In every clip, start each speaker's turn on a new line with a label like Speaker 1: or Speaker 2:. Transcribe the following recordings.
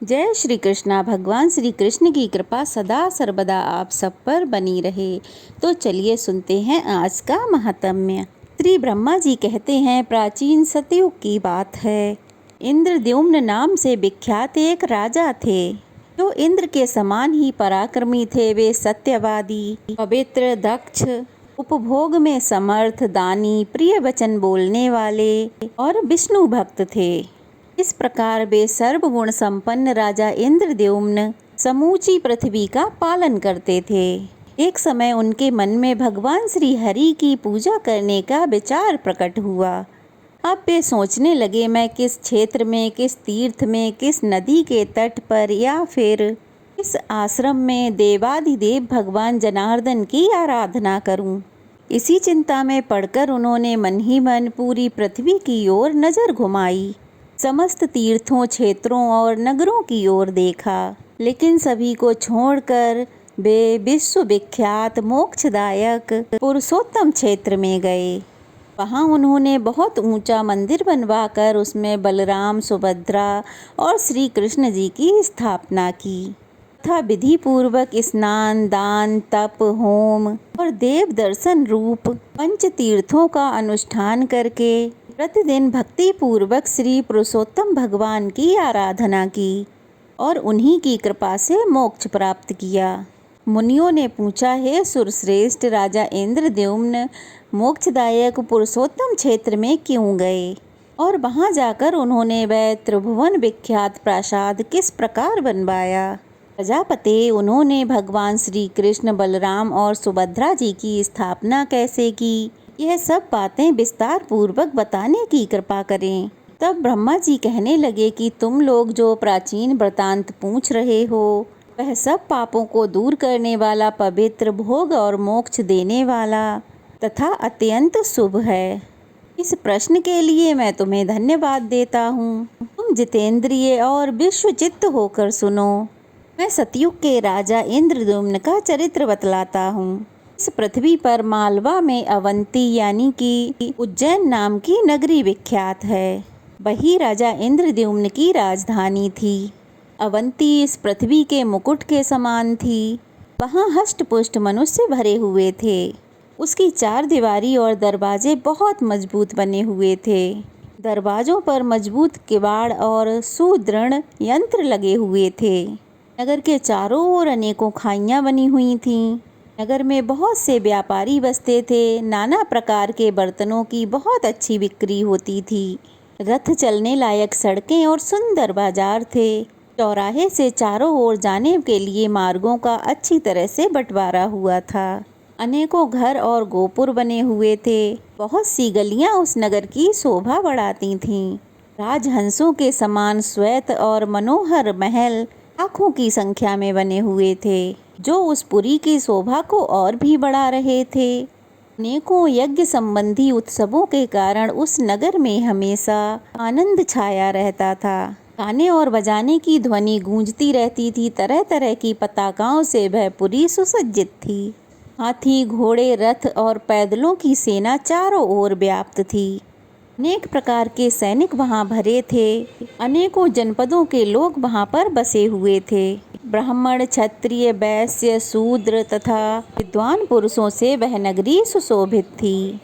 Speaker 1: जय श्री कृष्णा। भगवान श्री कृष्ण की कृपा सदा सर्वदा आप सब पर बनी रहे। तो चलिए सुनते हैं आज का महात्म्य। श्री ब्रह्मा जी कहते हैं, प्राचीन सतयुग की बात है। इंद्रद्युम्न नाम से विख्यात एक राजा थे, जो इंद्र के समान ही पराक्रमी थे। वे सत्यवादी, पवित्र, दक्ष, उपभोग में समर्थ, दानी, प्रिय वचन बोलने वाले और विष्णु भक्त थे। इस प्रकार वे सर्वगुण संपन्न राजा इंद्रद्युम्न समूची पृथ्वी का पालन करते थे। एक समय उनके मन में भगवान श्री हरि की पूजा करने का विचार प्रकट हुआ। अब वे सोचने लगे, मैं किस क्षेत्र में, किस तीर्थ में, किस नदी के तट पर या फिर किस आश्रम में देवाधिदेव भगवान जनार्दन की आराधना करूं। इसी चिंता में पड़कर उन्होंने मन ही मन पूरी पृथ्वी की ओर नजर घुमाई। समस्त तीर्थों, क्षेत्रों और नगरों की ओर देखा, लेकिन सभी को छोड़कर वे विश्वविख्यात मोक्षदायक पुरुषोत्तम क्षेत्र में गए। वहाँ उन्होंने बहुत ऊंचा मंदिर बनवाकर उसमें बलराम, सुभद्रा और श्री कृष्ण जी की स्थापना की तथा विधि पूर्वक स्नान, दान, तप, होम और देव दर्शन रूप पंच तीर्थों का अनुष्ठान करके प्रतिदिन भक्ति पूर्वक श्री पुरुषोत्तम भगवान की आराधना की और उन्हीं की कृपा से मोक्ष प्राप्त किया। मुनियों ने पूछा, हे सुरश्रेष्ठ राजा इंद्रद्युम्न, मोक्षदायक पुरुषोत्तम क्षेत्र में क्यों गए और वहां जाकर उन्होंने वह त्रिभुवन विख्यात प्रासाद किस प्रकार बनवाया? प्रजापते, उन्होंने भगवान श्री कृष्ण, बलराम और सुभद्रा जी की स्थापना कैसे की? यह सब बातें विस्तार पूर्वक बताने की कृपा करें। तब ब्रह्मा जी कहने लगे कि तुम लोग जो प्राचीन वृतांत पूछ रहे हो, वह सब पापों को दूर करने वाला, पवित्र, भोग और मोक्ष देने वाला तथा अत्यंत शुभ है। इस प्रश्न के लिए मैं तुम्हें धन्यवाद देता हूँ। तुम जितेंद्रिय और विश्वचित्त होकर सुनो। मैं सतयुग के राजा इंद्रद्युम्न का चरित्र बतलाता हूँ। इस पृथ्वी पर मालवा में अवंती यानी कि उज्जैन नाम की नगरी विख्यात है। वही राजा इंद्रद्युम्न की राजधानी थी। अवंती इस पृथ्वी के मुकुट के समान थी। वहाँ हष्ट-पुष्ट मनुष्य भरे हुए थे। उसकी चार दीवारी और दरवाजे बहुत मजबूत बने हुए थे। दरवाजों पर मजबूत किवाड़ और सुदृढ़ यंत्र लगे हुए थे। नगर के चारों ओर अनेकों खाइयाँ बनी हुई थीं। नगर में बहुत से व्यापारी बसते थे। नाना प्रकार के बर्तनों की बहुत अच्छी बिक्री होती थी। रथ चलने लायक सड़कें और सुंदर बाजार थे। चौराहे से चारों ओर जाने के लिए मार्गों का अच्छी तरह से बंटवारा हुआ था। अनेकों घर और गोपुर बने हुए थे। बहुत सी गलियां उस नगर की शोभा बढ़ाती थीं। राजहंसों के समान श्वेत और मनोहर महल लाखों की संख्या में बने हुए थे, जो उस पुरी की शोभा को और भी बढ़ा रहे थे। अनेकों यज्ञ संबंधी उत्सवों के कारण उस नगर में हमेशा आनंद छाया रहता था। गाने और बजाने की ध्वनि गूंजती रहती थी। तरह तरह की पताकाओं से वह पुरी सुसज्जित थी। हाथी, घोड़े, रथ और पैदलों की सेना चारों ओर व्याप्त थी। अनेक प्रकार के सैनिक वहाँ भरे थे। अनेकों जनपदों के लोग वहाँ पर बसे हुए थे। ब्राह्मण, क्षत्रिय, वैश्य, शूद्र तथा विद्वान पुरुषों से वह नगरी सुशोभित थी।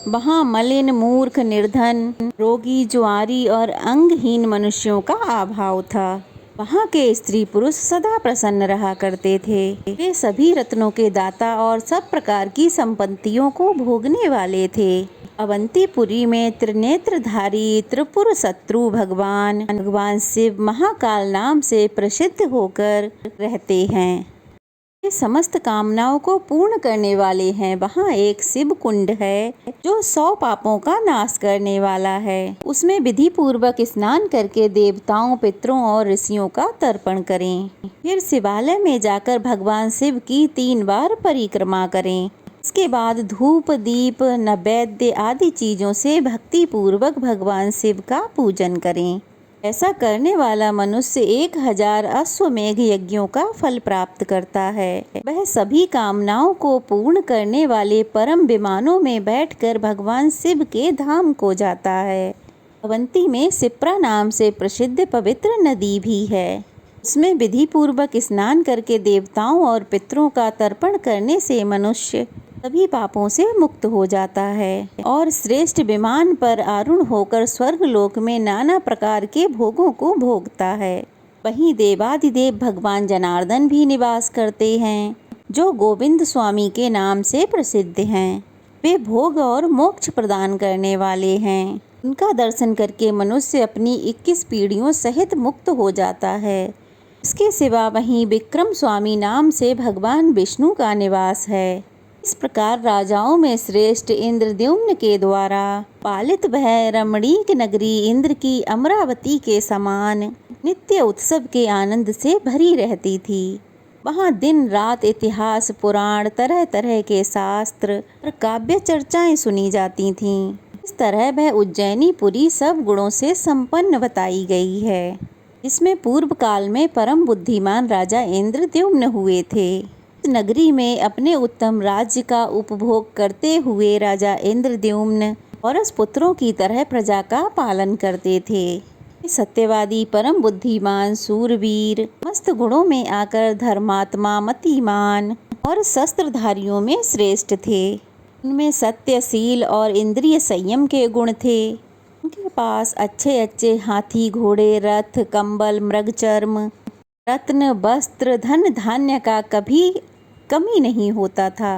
Speaker 1: वहाँ मलिन, मूर्ख, निर्धन, रोगी, जुआरी और अंगहीन मनुष्यों का अभाव था। वहाँ के स्त्री पुरुष सदा प्रसन्न रहा करते थे। वे सभी रत्नों के दाता और सब प्रकार की संपत्तियों को भोगने वाले थे। अवंतीपुरी में त्रिनेत्रधारी त्रिपुर शत्रु भगवान शिव महाकाल नाम से प्रसिद्ध होकर रहते हैं। ये समस्त कामनाओं को पूर्ण करने वाले हैं। वहाँ एक शिव कुंड है, जो 100 पापों का नाश करने वाला है। उसमें विधि पूर्वक स्नान करके देवताओं, पितरों और ऋषियों का तर्पण करें। फिर शिवालय में जाकर भगवान शिव की 3 बार परिक्रमा करें। इसके बाद धूप, दीप, नैवेद्य आदि चीजों से भक्ति पूर्वक भगवान शिव का पूजन करें। ऐसा करने वाला मनुष्य 1000 अश्वमेघ यज्ञों का फल प्राप्त करता है। वह सभी कामनाओं को पूर्ण करने वाले परम विमानों में बैठकर भगवान शिव के धाम को जाता है। अवंती में शिप्रा नाम से प्रसिद्ध पवित्र नदी भी है। उसमें विधि पूर्वक स्नान करके देवताओं और पितरों का तर्पण करने से मनुष्य सभी पापों से मुक्त हो जाता है और श्रेष्ठ विमान पर आरूढ़ होकर स्वर्ग लोक में नाना प्रकार के भोगों को भोगता है। वहीं देवादिदेव भगवान जनार्दन भी निवास करते हैं, जो गोविंद स्वामी के नाम से प्रसिद्ध हैं। वे भोग और मोक्ष प्रदान करने वाले हैं। उनका दर्शन करके मनुष्य अपनी 21 पीढ़ियों सहित मुक्त हो जाता है। इसके सिवा वहीं विक्रम स्वामी नाम से भगवान विष्णु का निवास है। इस प्रकार राजाओं में श्रेष्ठ इंद्रद्युम्न के द्वारा पालित वह रमणीक नगरी इंद्र की अमरावती के समान नित्य उत्सव के आनंद से भरी रहती थी। वहाँ दिन रात इतिहास, पुराण, तरह तरह के शास्त्र और काव्य चर्चाएं सुनी जाती थीं। इस तरह वह उज्जैनीपुरी सब गुणों से संपन्न बताई गई है। इसमें पूर्व काल में परम बुद्धिमान राजा इंद्रद्युम्न हुए थे। इस नगरी में अपने उत्तम राज्य का उपभोग करते हुए राजा इंद्रद्युम्न औरस पुत्रों की तरह प्रजा का पालन करते थे। सत्यवादी, परम बुद्धिमान, सूरवीर, मस्त गुणों में आकर धर्मात्मा, मतिमान और शस्त्रधारियों में श्रेष्ठ थे। उनमें सत्यशील और इंद्रिय संयम के गुण थे। उनके पास अच्छे अच्छे हाथी, घोड़े, रथ, कंबल, मृगचर्म, रत्न, वस्त्र, धन धान्य का कभी कमी नहीं होता था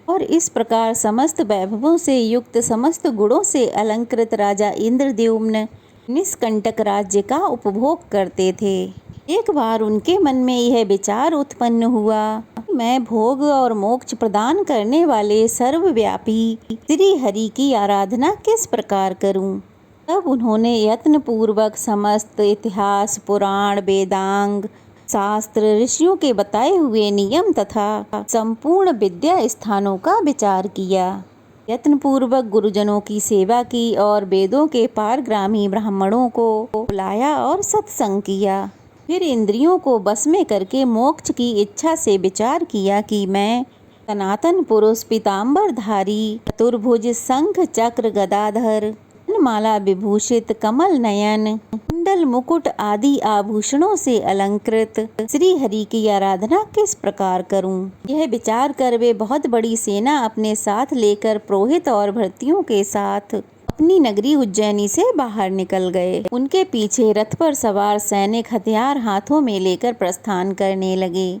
Speaker 1: और इस प्रकार समस्त वैभवों से युक्त, समस्त गुणों से अलंकृत राजा इंद्रद्युम्न निष्कंटक राज्य का उपभोग करते थे। एक बार उनके मन में यह विचार उत्पन्न हुआ, मैं भोग और मोक्ष प्रदान करने वाले सर्वव्यापी श्री हरि की आराधना किस प्रकार करूं? तब उन्होंने यत्न पूर्वक समस्त इतिहास, पुराण, वेदांग, शास्त्र, ऋषियों के बताए हुए नियम तथा संपूर्ण विद्या स्थानों का विचार किया। यत्न पूर्वक गुरुजनों की सेवा की और वेदों के पारग्रामी ब्राह्मणों को बुलाया और सत्संग किया। फिर इंद्रियों को बस में करके मोक्ष की इच्छा से विचार किया कि मैं सनातन पुरुष, पीताम्बरधारी, चतुर्भुज, शंख चक्र गदाधर, माला विभूषित, कमल नयन, कुंडल, मुकुट आदि आभूषणों से अलंकृत श्री हरि की आराधना किस प्रकार करूं? यह विचार कर वे बहुत बड़ी सेना अपने साथ लेकर पुरोहित और भृत्यों के साथ अपनी नगरी उज्जैनी से बाहर निकल गए। उनके पीछे रथ पर सवार सैनिक हथियार हाथों में लेकर प्रस्थान करने लगे।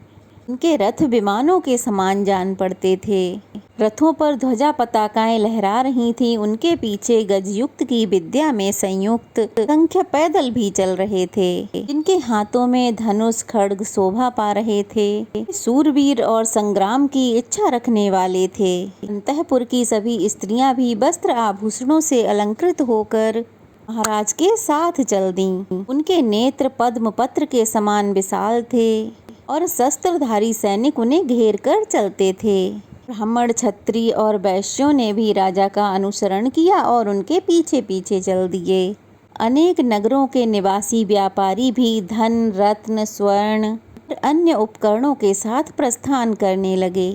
Speaker 1: उनके रथ विमानों के समान जान पड़ते थे। रथों पर ध्वजा पताकाएं लहरा रही थीं। उनके पीछे गजयुक्त की विद्या में संयुक्त संख्या पैदल भी चल रहे थे, जिनके हाथों में धनुष खड्ग शोभा पा रहे थे। सूरवीर और संग्राम की इच्छा रखने वाले थे। अंतःपुर की सभी स्त्रियां भी वस्त्र आभूषणों से अलंकृत होकर महाराज के साथ चल दीं। उनके नेत्र पद्म पत्र के समान विशाल थे और शस्त्रधारी सैनिक उन्हें घेर कर चलते थे। ब्राह्मण, क्षत्रिय और वैश्यों ने भी राजा का अनुसरण किया और उनके पीछे पीछे चल दिए। अनेक नगरों के निवासी व्यापारी भी धन, रत्न, स्वर्ण और अन्य उपकरणों के साथ प्रस्थान करने लगे।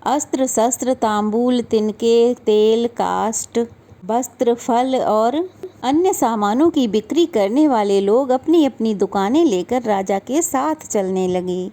Speaker 1: अस्त्र शस्त्र, तांबूल, तिनके, तेल, काष्ठ, वस्त्र, फल और अन्य सामानों की बिक्री करने वाले लोग अपनी अपनी दुकानें लेकर राजा के साथ चलने लगे।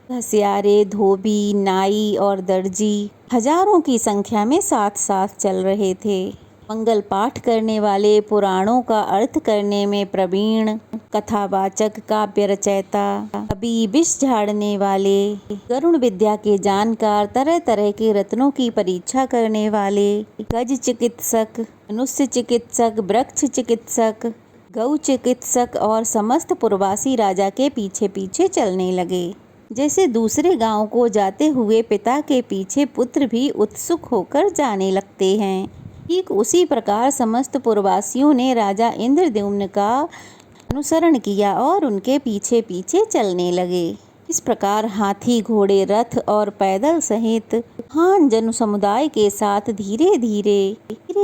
Speaker 1: घसियारे, धोबी, नाई और दर्जी हजारों की संख्या में साथ साथ चल रहे थे। मंगल पाठ करने वाले, पुराणों का अर्थ करने में प्रवीण, कथावाचक, काव्य रचयिता, कवि, विष झाड़ने वाले, गरुण विद्या के जानकार, तरह तरह के रत्नों की परीक्षा करने वाले, गज चिकित्सक, मनुष्य चिकित्सक, वृक्ष चिकित्सक, गौ चिकित्सक और समस्त पुरवासी राजा के पीछे पीछे चलने लगे। जैसे दूसरे गांव को जाते हुए पिता के पीछे पुत्र भी उत्सुक होकर जाने लगते हैं, ठीक उसी प्रकार समस्त पुरवासियों ने राजा इंद्रद्युम्न का अनुसरण किया और उनके पीछे पीछे चलने लगे। इस प्रकार हाथी, घोड़े, रथ और पैदल सहित महान जन समुदाय के साथ धीरे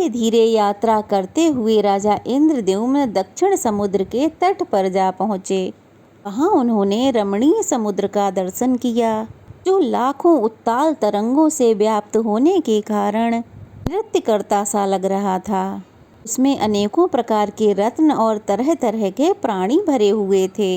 Speaker 1: धीरे यात्रा करते हुए राजा इंद्रद्युम्न दक्षिण समुद्र के तट पर जा पहुँचे। वहाँ उन्होंने रमणीय समुद्र का दर्शन किया, जो लाखों उत्ताल तरंगों से व्याप्त होने के कारण नृत्य करता सा लग रहा था। उसमें अनेकों प्रकार के रत्न और तरह तरह के प्राणी भरे हुए थे।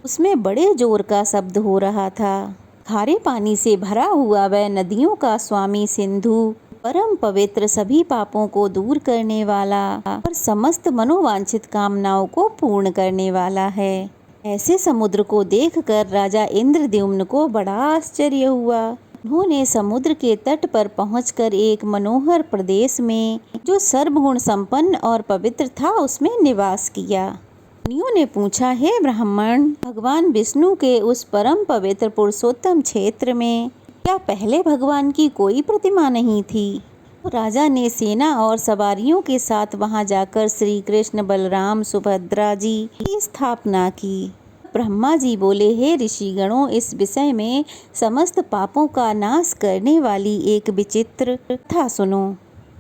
Speaker 1: उसमें बड़े जोर का शब्द हो रहा था। खारे पानी से भरा हुआ वह नदियों का स्वामी सिंधु, परम पवित्र, सभी पापों को दूर करने वाला और समस्त मनोवांछित कामनाओं को पूर्ण करने वाला है। ऐसे समुद्र को देखकर राजा इंद्रद्युम्न को बड़ा आश्चर्य हुआ। उन्होंने समुद्र के तट पर पहुंचकर एक मनोहर प्रदेश में, जो सर्वगुण संपन्न और पवित्र था, उसमें निवास किया। मुनियों ने पूछा, हे ब्राह्मण, भगवान विष्णु के उस परम पवित्र पुरुषोत्तम क्षेत्र में क्या पहले भगवान की कोई प्रतिमा नहीं थी? तो राजा ने सेना और सवारियों के साथ वहां जाकर श्री कृष्ण, बलराम, सुभद्रा जी की स्थापना की। ब्रह्मा जी बोले, हे ऋषिगणों, इस विषय में समस्त पापों का नाश करने वाली एक विचित्र कथा सुनो।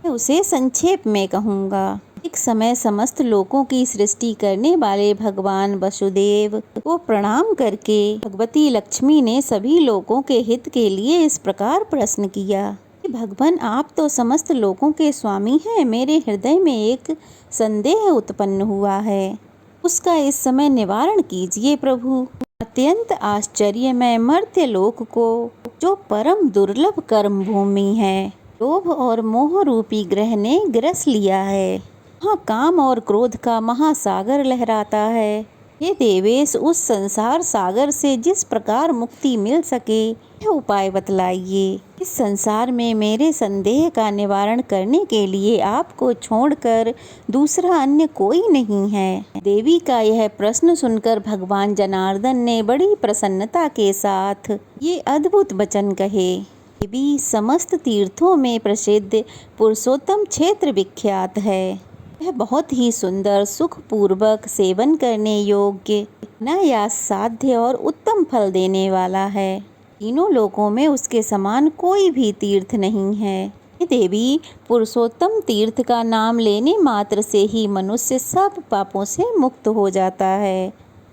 Speaker 1: मैं उसे संक्षेप में कहूँगा। एक समय समस्त लोकों की सृष्टि करने वाले भगवान वसुदेव को प्रणाम करके भगवती लक्ष्मी ने सभी लोगों के हित के लिए इस प्रकार प्रश्न किया कि भगवान, आप तो समस्त लोकों के स्वामी हैं। मेरे हृदय में एक संदेह उत्पन्न हुआ है, उसका इस समय निवारण कीजिए प्रभु। अत्यंत आश्चर्यमय मर्त्य लोक को, जो परम दुर्लभ कर्म भूमि है, लोभ और मोह रूपी ग्रह ने ग्रस लिया है। हाँ, काम और क्रोध का महासागर लहराता है। ये देवेश, उस संसार सागर से जिस प्रकार मुक्ति मिल सके, यह उपाय बतलाइए। इस संसार में मेरे संदेह का निवारण करने के लिए आपको छोड़कर दूसरा अन्य कोई नहीं है। देवी का यह प्रश्न सुनकर भगवान जनार्दन ने बड़ी प्रसन्नता के साथ ये अद्भुत वचन कहे। देवी, समस्त तीर्थों में प्रसिद्ध पुरुषोत्तम क्षेत्र विख्यात है। यह बहुत ही सुंदर, सुखपूर्वक, सेवन करने योग्य, अनायास साध्य और उत्तम फल देने वाला है। तीनों लोकों में उसके समान कोई भी तीर्थ नहीं है। हे देवी, पुरुषोत्तम तीर्थ का नाम लेने मात्र से ही मनुष्य सब पापों से मुक्त हो जाता है।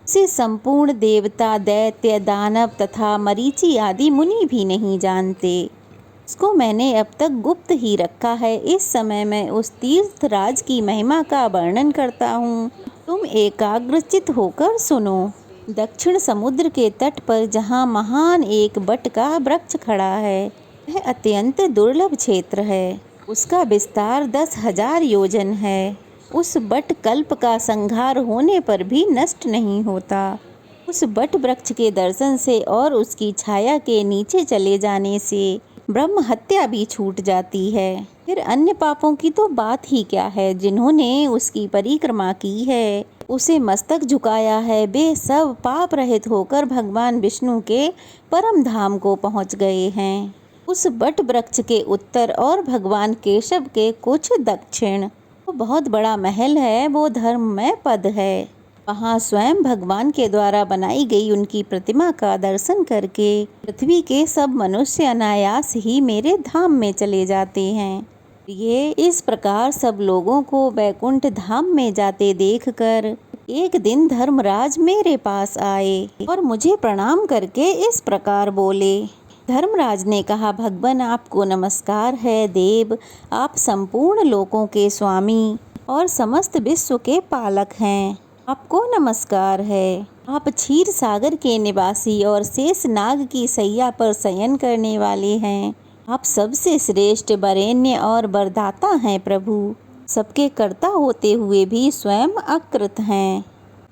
Speaker 1: उसे संपूर्ण देवता, दैत्य, दानव तथा मरीचि आदि मुनि भी नहीं जानते। उसको मैंने अब तक गुप्त ही रखा है। इस समय मैं उस तीर्थ राज की महिमा का वर्णन करता हूँ, तुम एकाग्रचित होकर सुनो। दक्षिण समुद्र के तट पर जहाँ महान एक बट का वृक्ष खड़ा है, वह अत्यंत दुर्लभ क्षेत्र है। उसका विस्तार 10,000 योजन है। उस बट कल्प का संहार होने पर भी नष्ट नहीं होता। उस बट वृक्ष के दर्शन से और उसकी छाया के नीचे चले जाने से ब्रह्म हत्या भी छूट जाती है। फिर अन्य पापों की तो बात ही क्या है। जिन्होंने उसकी परिक्रमा की है, उसे मस्तक झुकाया है, वे सब पाप रहित होकर भगवान विष्णु के परम धाम को पहुँच गए हैं। उस बट वृक्ष के उत्तर और भगवान केशव के कुछ दक्षिण वो बहुत बड़ा महल है, वो धर्ममय पद है। वहाँ स्वयं भगवान के द्वारा बनाई गई उनकी प्रतिमा का दर्शन करके पृथ्वी के सब मनुष्य अनायास ही मेरे धाम में चले जाते हैं। ये इस प्रकार सब लोगों को वैकुंठ धाम में जाते देखकर एक दिन धर्मराज मेरे पास आए और मुझे प्रणाम करके इस प्रकार बोले। धर्मराज ने कहा, भगवान, आपको नमस्कार है। देव, आप संपूर्ण लोकों के स्वामी और समस्त विश्व के पालक हैं। आपको नमस्कार है। आप क्षीर सागर के निवासी और शेष नाग की सैया पर शयन करने वाले हैं। आप सबसे श्रेष्ठ, वरेण्य और वरदाता हैं प्रभु। सबके कर्ता होते हुए भी स्वयं अकृत हैं।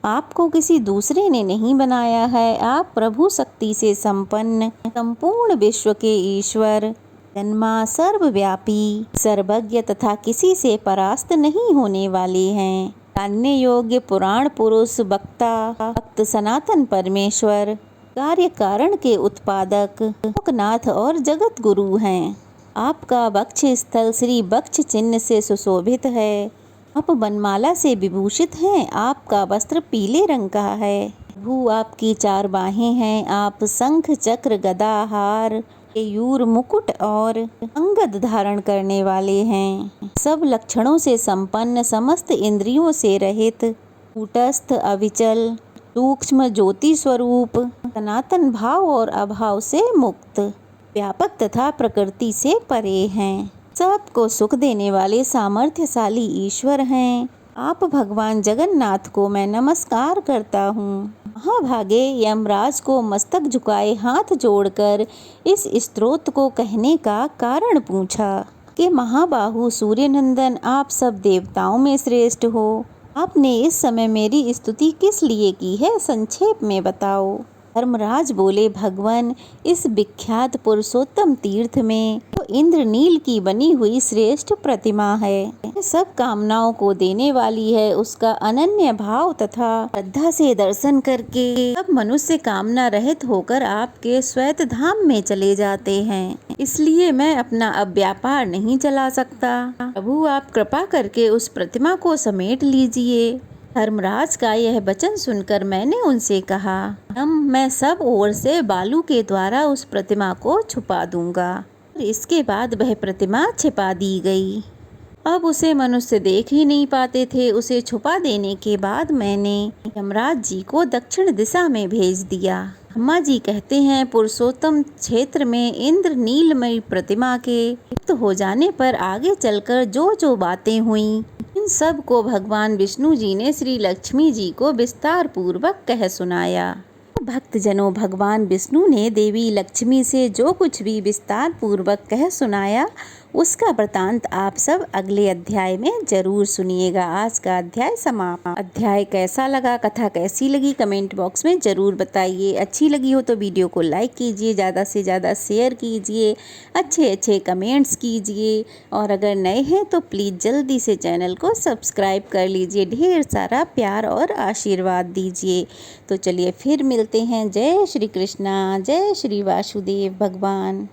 Speaker 1: आपको किसी दूसरे ने नहीं बनाया है। आप प्रभु शक्ति से संपन्न, संपूर्ण विश्व के ईश्वर, जन्मा, सर्वव्यापी, सर्वज्ञ तथा किसी से परास्त नहीं होने वाले हैं। जानने योग्य पुराण पुरुष, वक्ता, भक्त, सनातन परमेश्वर, कार्य कारण के उत्पादक, लोकनाथ और जगत गुरु हैं। आपका वक्ष स्थल श्री वक्ष चिन्ह से सुशोभित है। आप वनमाला से विभूषित हैं। आपका वस्त्र पीले रंग का है। प्रभु, आपकी 4 बाहें हैं। आप शंख, चक्र, गदा, हार, केयूर, मुकुट और अंगद धारण करने वाले हैं। सब लक्षणों से संपन्न, समस्त इंद्रियों से रहित, कूटस्थ, अविचल, सूक्ष्म, ज्योति स्वरूप, सनातन भाव और अभाव से मुक्त, व्यापक तथा प्रकृति से परे हैं। सबको सुख देने वाले सामर्थ्यशाली ईश्वर हैं। आप भगवान जगन्नाथ को मैं नमस्कार करता हूँ। महाभागे यमराज को मस्तक झुकाए हाथ जोड़कर इस स्तोत्र को कहने का कारण पूछा कि महाबाहु सूर्यनंदन, आप सब देवताओं में श्रेष्ठ हो। आपने इस समय मेरी स्तुति किस लिए की है, संक्षेप में बताओ। धर्मराज बोले, भगवान, इस विख्यात पुरुषोत्तम तीर्थ में तो इंद्रनील की बनी हुई श्रेष्ठ प्रतिमा है। सब कामनाओं को देने वाली है। उसका अनन्य भाव तथा श्रद्धा से दर्शन करके सब मनुष्य कामना रहित होकर आपके श्वेत धाम में चले जाते हैं। इसलिए मैं अपना अब व्यापार नहीं चला सकता। प्रभु, आप कृपा करके उस प्रतिमा को समेट लीजिए। धर्मराज का यह वचन सुनकर मैंने उनसे कहा, मैं सब ओर से बालू के द्वारा उस प्रतिमा को छुपा दूंगा। इसके बाद वह प्रतिमा छिपा दी गई। अब उसे मनुष्य देख ही नहीं पाते थे। उसे छुपा देने के बाद मैंने यमराज जी को दक्षिण दिशा में भेज दिया। अम्मा जी कहते हैं, पुरुषोत्तम क्षेत्र में इंद्र नीलमयी प्रतिमा के लिप्त हो जाने पर आगे चलकर जो जो बातें हुई, इन सब को भगवान विष्णु जी ने श्री लक्ष्मी जी को विस्तार पूर्वक कह सुनाया। भक्तजनों, भगवान विष्णु ने देवी लक्ष्मी से जो कुछ भी विस्तार पूर्वक कह सुनाया, उसका वृतांत आप सब अगले अध्याय में जरूर सुनिएगा। आज का अध्याय समाप्त। अध्याय कैसा लगा, कथा कैसी लगी, कमेंट बॉक्स में जरूर बताइए। अच्छी लगी हो तो वीडियो को लाइक कीजिए, ज़्यादा से ज़्यादा शेयर कीजिए, अच्छे अच्छे कमेंट्स कीजिए, और अगर नए हैं तो प्लीज़ जल्दी से चैनल को सब्सक्राइब कर लीजिए। ढेर सारा प्यार और आशीर्वाद दीजिए। तो चलिए फिर मिलते हैं। जय श्री कृष्णा, जय श्री वासुदेव भगवान।